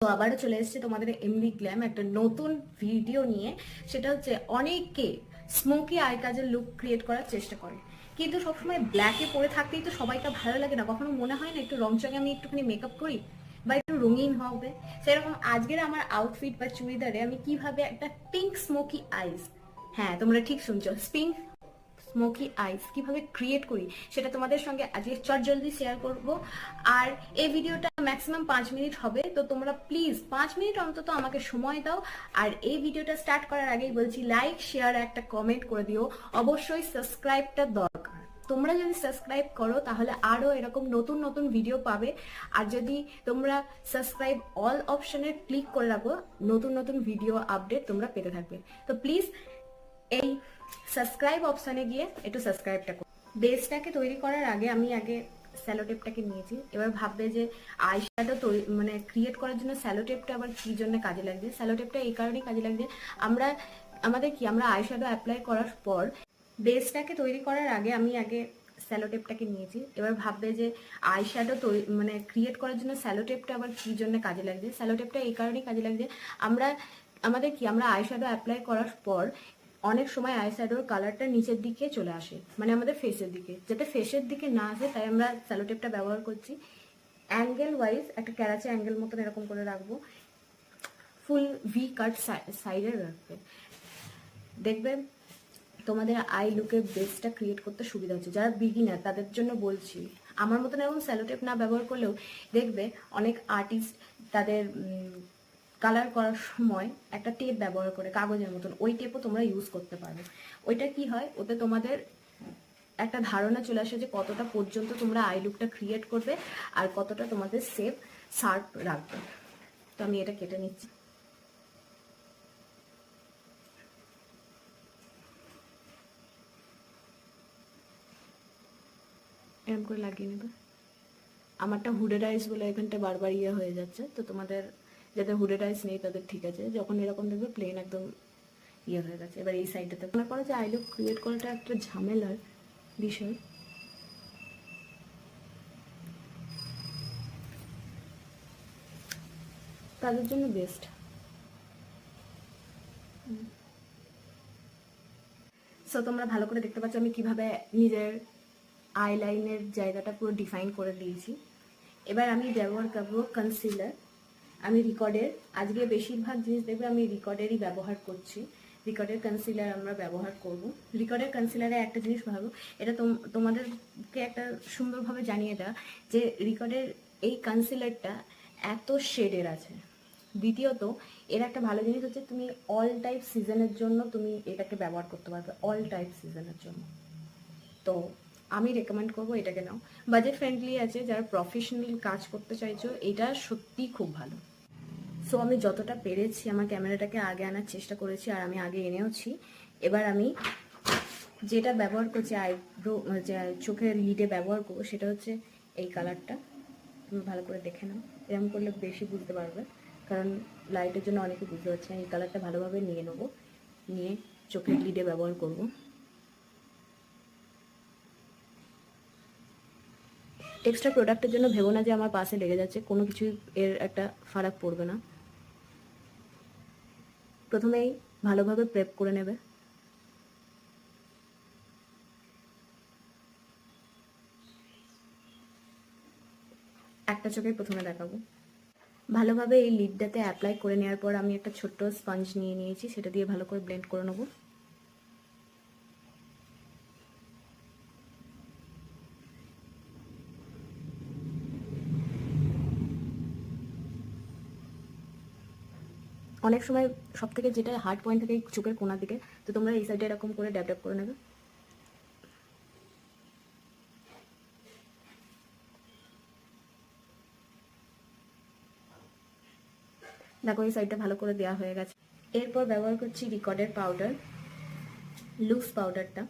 তো আবারও চলে এসেছে তোমাদের এমডি গ্ল্যাম একটা নতুন ভিডিও নিয়ে। সেটা হচ্ছে অনেকে স্মোকি আই কাজের লুক ক্রিয়েট করার চেষ্টা করে, কিন্তু সবসময় ব্ল্যাকে পরে থাকতেই তো সবাইকে ভালো লাগে না। কখনো মনে হয় না একটু রংচঙে আমি একটুখানি মেকআপ করি বা একটু রঙিন হবে। সেরকম আজকের আমার আউটফিট বা চুড়িদারে আমি কিভাবে একটা পিঙ্ক স্মোকি আইস, হ্যাঁ তোমরা ঠিক শুনছো, পিঙ্ক স্মোকি আইস কিভাবে ক্রিয়েট করি সেটা তোমাদের সঙ্গে আজকে চটজলদি শেয়ার করব। আর এই ভিডিওটা ম্যাক্সিমাম 5 মিনিট হবে, তো তোমরা প্লিজ 5 মিনিট অন্তত আমাকে সময় দাও। আর এই ভিডিওটা স্টার্ট করার আগেই বলছি, লাইক শেয়ার একটা কমেন্ট করে দিও। অবশ্যই সাবস্ক্রাইবটা দরকার। তোমরা যদি সাবস্ক্রাইব করো তাহলে আরো এরকম নতুন নতুন ভিডিও পাবে। আর যদি তোমরা সাবস্ক্রাইব অল অপশনে ক্লিক করে রাখো, নতুন নতুন ভিডিও আপডেট তোমরা পেতে থাকবে। তো প্লিজ এই সাবস্ক্রাইব অপশনে গিয়ে একটু সাবস্ক্রাইবটা করো। বেসটাকে তৈরি করার আগে আমি স্যালোটেপটাকে নিয়েছি। এবার ভাববে যে আই শ্যাডো মানে ক্রিয়েট করার জন্য স্যালোটেপটা আবার কি জন্য কাজে লাগছে। স্যালোটেপটা এই কারণেই কাজে লাগছে, আমরা আই শ্যাডো অ্যাপ্লাই করার পর বেসটাকে তৈরি করার আগে স্যালোটেপটাকে নিয়েছি। এবার ভাববে যে আই শ্যাডো মানে ক্রিয়েট করার জন্য স্যালোটেপটা আবার কি জন্য কাজে লাগছে। স্যালোটেপটা এই কারণেই কাজে লাগছে, আমরা আই শ্যাডো অ্যাপ্লাই করার পর অনেক সময় আই শ্যাডোর কালারটা নিচের দিকে চলে আসে, মানে আমাদের ফেসের দিকে। যাতে ফেসের দিকে না আসে তাই আমরা স্যালোটেপটা ব্যবহার করছি। অ্যাঙ্গেল ওয়াইজ একটা ক্যারাচে অ্যাঙ্গেল মতন এরকম করে রাখবো, ফুল ভি কাট সাইডে রাখবে। দেখবে তোমাদের আই লুকের বেসটা ক্রিয়েট করতে সুবিধা হচ্ছে। যারা বিগিনার তাদের জন্য বলছি, আমার মতন এরকম স্যালোটেপ না ব্যবহার করলেও দেখবে অনেক আর্টিস্ট তাদের কালার করার সময় একটা টেপ ব্যবহার করে, কাগজের মতন। ওই টেপও তোমরা ইউজ করতে পারো। ওইটা কি হয়, ওতে তোমাদের একটা ধারণা চলে আসে যে কতটা পর্যন্ত তোমরা আই লুকটা ক্রিয়েট করবে আর কতটা তোমাদের সেফ শার্প রাখবে। তো আমি এটা কেটে নিচ্ছি। এরকম করে লাগিয়ে নেবে। আমারটা হুডেড আইস বলে এখানটা বারবার হয়ে যাচ্ছে, তো তোমাদের যাদের হুডেড আইস নেই তাদের ঠিক আছে। যখন এরকম দেখবে প্লেন একদম হয়ে গেছে। এবার এই সাইডটাতে মনে করো যে আই লুক ক্রিয়েট করাটা একটা ঝামেলার বিষয়, তাদের জন্য বেস্ট। সো তোমরা ভালো করে দেখতে পাচ্ছ আমি কিভাবে নিজের আই লাইনের জায়গাটা পুরো ডিফাইন করে দিয়েছি। এবার আমি ব্যবহার করবো কনসিলার। আমি রিকর্ডের, আজকে বেশিরভাগ জিনিস দেখবে আমি রিকর্ডেরই ব্যবহার করছি। রিকর্ডের কনসিলার আমরা ব্যবহার করব। রিকর্ডের কনসিলারে একটা জিনিস ভাবো, এটা তোমাদেরকে একটা সুন্দরভাবে জানিয়ে দেওয়া যে রিকর্ডের এই কনসিলারটা এত শেডের আছে। দ্বিতীয়ত এর একটা ভালো জিনিস হচ্ছে তুমি অল টাইপ সিজনের জন্য তুমি এটাকে ব্যবহার করতে পারবে, অল টাইপ সিজনের জন্য। তো আমি রেকমেন্ড করবো এটাকে নাও। বাজেট ফ্রেন্ডলি আছে, যারা প্রফেশনাল কাজ করতে চাইছো এটা সত্যিই খুব ভালো। সো আমি যতটা পেরেছি আমার ক্যামেরাটাকে আগে আনার চেষ্টা করেছি, আর আমি আগে এনেওছি। এবার আমি যেটা ব্যবহার করছি আইব্রো, যে চোখের লিডে ব্যবহার করবো, সেটা হচ্ছে এই কালারটা। তুমি ভালো করে দেখে নাও, এরকম করলে বেশি বুঝতে পারবে, কারণ লাইটের জন্য অনেকে বুঝতে পারছে না। এই কালারটা ভালোভাবে নিয়ে নেবো, নিয়ে চোখের লিডে ব্যবহার করব। এক্সট্রা প্রোডাক্টের জন্য ভেবো না যে আমার পাশে লেগে যাচ্ছে, কোনো কিছু এর একটা ফারাক পড়বে না। প্রথমেই ভালোভাবে প্রেপ করে নেবে। একটা চোখে প্রথমে দেখাবো। ভালোভাবে এই লিডটাতে অ্যাপ্লাই করে নেওয়ার পর আমি একটা ছোট্ট স্পঞ্জ নিয়ে নিয়েছি, সেটা দিয়ে ভালো করে ব্লেন্ড করে নেবো। অনেক সময় সব থেকে যেটা হার্ড পয়েন্ট থাকে চোখের কোনার দিকে, তো তোমরা এই সাইডে এরকম করে ড্যাব ড্যাব করে নেবে। দেখো এই সাইডটা ভালো করে দেওয়া হয়ে গেছে। এরপর ব্যবহার করছি রিকর্ডের পাউডার, লুজ পাউডারটা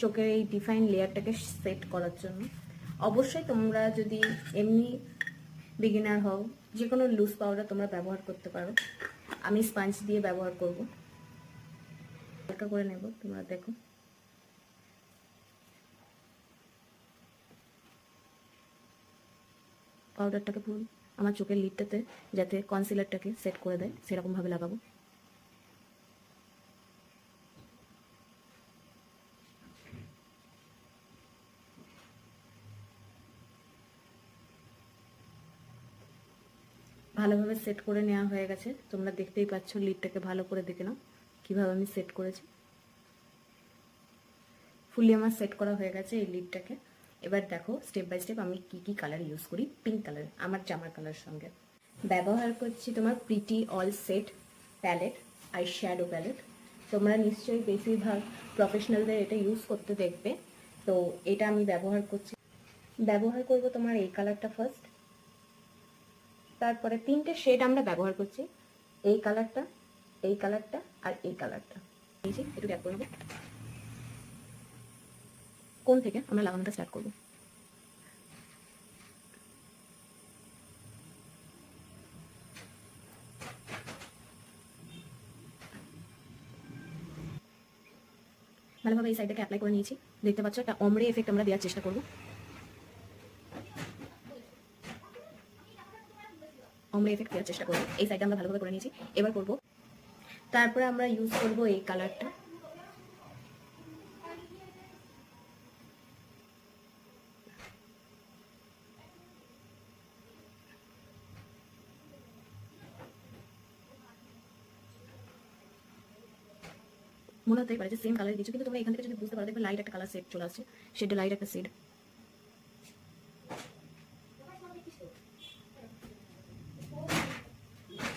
চোখের এই ডিফাইন লেয়ারটাকে সেট করার জন্য। অবশ্যই তোমরা যদি এমনি বিগিনার হও, যে কোনো লুজ পাউডার তোমরা ব্যবহার করতে পারো। আমি স্পঞ্জ দিয়ে ব্যবহার করব, হালকা করে নেব। তোমরা দেখো পাউডারটাকে পুরো আমার চোখের লিডটাতে যাতে কনসিলারটাকে সেট করে দেয় সেরকমভাবে লাগাবো। ভালোভাবে সেট করে নেওয়া হয়ে গেছে, তোমরা দেখতেই পাচ্ছ। লিডটাকে ভালো করে দেখে নাও কীভাবে আমি সেট করেছি। ফুলি আমার সেট করা হয়ে গেছে এই লিডটাকে। এবার দেখো স্টেপ বাই স্টেপ আমি কি কি কালার ইউজ করি। পিঙ্ক কালার আমার জামার কালার সঙ্গে ব্যবহার করছি তোমার pretty all set palette, eyeshadow palette. তোমরা নিশ্চয়ই বেশিরভাগ প্রফেশনালদের এটা ইউজ করতে দেখবে। তো এটা আমি ব্যবহার করব তোমার এই কালারটা ফার্স্ট, তারপরে 3টে শেড আমরা ব্যবহার করছি, এই কালারটা, এই কালারটা আর এই কালারটা। একটু গ্যাপ করে নেবো। কোন থেকে আমরা লাগানোটা স্টার্ট করবো? ভালোভাবে এই সাইডটাকে অ্যাপ্লাই করে নিয়েছি। দেখতে পাচ্ছ একটা অমরে এফেক্ট আমরা দেওয়ার চেষ্টা করবো। অমরে এফেক্ট দেওয়ার চেষ্টা করবো, এই সাইডটা আমরা ভালোভাবে করে নিয়েছি। এবার করবো, তারপরে আমরা ইউজ করবো এই কালারটা। মনে হতেই পারে যে সেম কালার দিচ্ছ, কিন্তু তোমরা এখান থেকে যদি বুঝতে পারো, দেখবে লাইট একটা কালার সেট চলে আসছে, শেডে লাইট একটা শেড।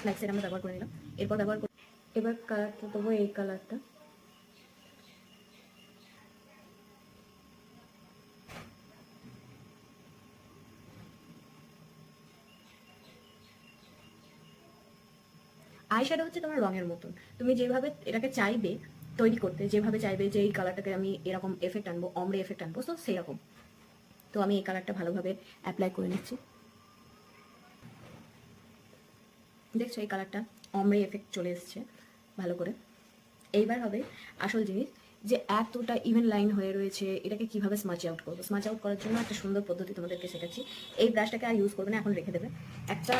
লাইট শেড আমরা ব্যবহার করে নিলাম। এবার কালারটা দেবো এই কালারটা। আই শ্যাডো হচ্ছে তোমার রঙের মতন, তুমি যেভাবে এটাকে চাইবে তৈরি করতে, যেভাবে চাইবে যে এই কালারটাকে আমি এরকম এফেক্ট আনবো, অমরে এফেক্ট আনবো, তো সেরকম। তো আমি এই কালারটা ভালোভাবে অ্যাপ্লাই করে নিচ্ছি। দেখছো এই কালারটা অমরে এফেক্ট চলে এসছে ভালো করে। এইবার হবে আসল জিনিস, যে এতটা ইভেন লাইন হয়ে রয়েছে, এটাকে কিভাবে স্মাচ আউট করবো। স্মাচ আউট করার জন্য একটা সুন্দর পদ্ধতি তোমাদেরকে শেখাচ্ছি। এই ব্রাশটাকে আর ইউজ করবে না, এখন রেখে দেবে। একটা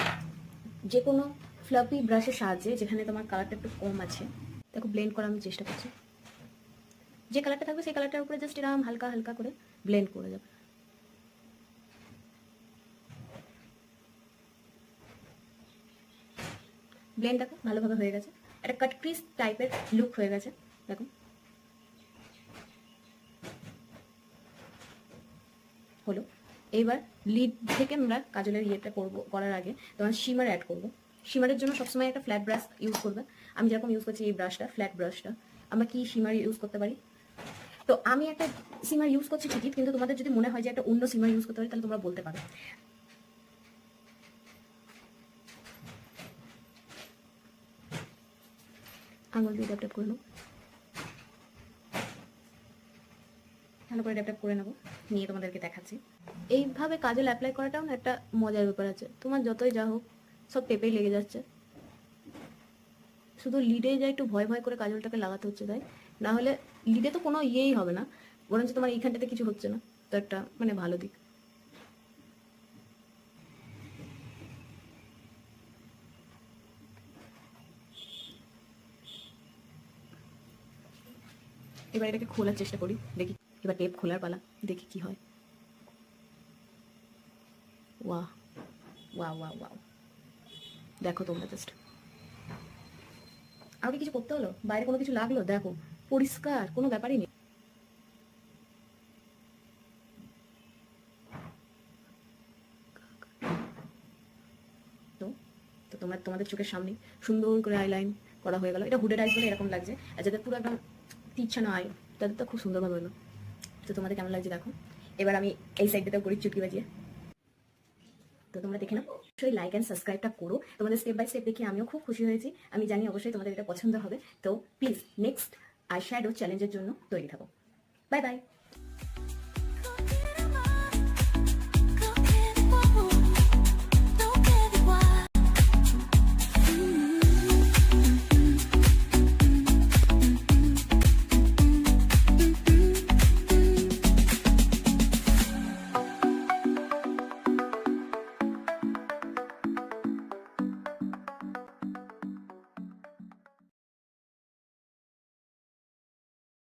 যে কোনো ফ্লাফি ব্রাশের সাহায্যে, যেখানে তোমার কালারটা একটু কম আছে, দেখো ব্লেন্ড করার আমি চেষ্টা করছি। যে কালারটা থাকবে সেই কালারটার উপরে জাস্ট এরকম হালকা হালকা করে ব্লেন্ড করে যাবে। ব্লেন্ড দেখো ভালোভাবে হয়ে গেছে, একটা কাট ক্রিস টাইপের লুক হয়ে গেছে। দেখো হলো। এইবার লিড থেকে আমরা কাজলের ইয়েটা করার আগে তোমার শিমার অ্যাড করবো। শিমারের জন্য সবসময় একটা ফ্ল্যাট ব্রাশ ইউজ করবে। আমি যেরকম ইউজ করছি এই ব্রাশটা, ফ্ল্যাট ব্রাশটা। আমরা কি শিমার ইউজ করতে পারি? তো আমি একটা শিমার ইউজ করছি ঠিকই, কিন্তু তোমাদের যদি মনে হয় যে একটা অন্য শিমার ইউজ করতে পারি, তাহলে তোমরা বলতে পারো। আঙুল দিয়ে ড্যাপ করে নেবো, ভালো করে ড্যাপ করে নেবো, নিয়ে তোমাদেরকে দেখাচ্ছি। এইভাবে কাজল অ্যাপ্লাই করাটাও না একটা মজার ব্যাপার আছে। তোমার যতই যা হোক সব টেপেই লেগে যাচ্ছে, শুধু লিডে যা একটু ভয় ভয় করে কাজলটাকে লাগাতে হচ্ছে, তাই না হলে লিডে তো কোনো ইয়েই হবে না, বরঞ্চ তোমার এইখানটাতে কিছু হচ্ছে না। তো একটা মানে ভালো দিক। এবার এটাকে খোলার চেষ্টা করি, দেখি। এবার টেপ খোলার পালা, দেখি কি হয়। ওয়াহ ওয়াও ওয়াও ওয়াও, দেখো তোমরা জাস্ট। আগে কিছু করতে হলো, বাইরে কোনো কিছু লাগলো, দেখো পরিষ্কার, কোনো ব্যাপারই নেই। তো তোমাদের চোখের সামনে সুন্দর করে আইলাইন করা হয়ে গেল। এটা হুডেড আইস বলে এরকম লাগছে, আর যাদের পুরো একদম তীক্ষ্ণ আই, তাদের তো খুব সুন্দরভাবে হলো। তো তোমাদের কেমন লাগছে দেখো। এবার আমি এই সাইডটাতেও করি চুটকি বাজিয়ে। তো তোমরা দেখে নাও, অবশ্যই লাইক অ্যান্ড সাবস্ক্রাইবটা করো। তোমাদের স্টেপ বাই স্টেপ দেখে আমিও খুব খুশি হয়েছি। আমি জানি অবশ্যই তোমাদের এটা পছন্দ হবে। তো প্লিজ নেক্সট আই শ্যাডো চ্যালেঞ্জের জন্য তৈরি থাকো। Bye bye.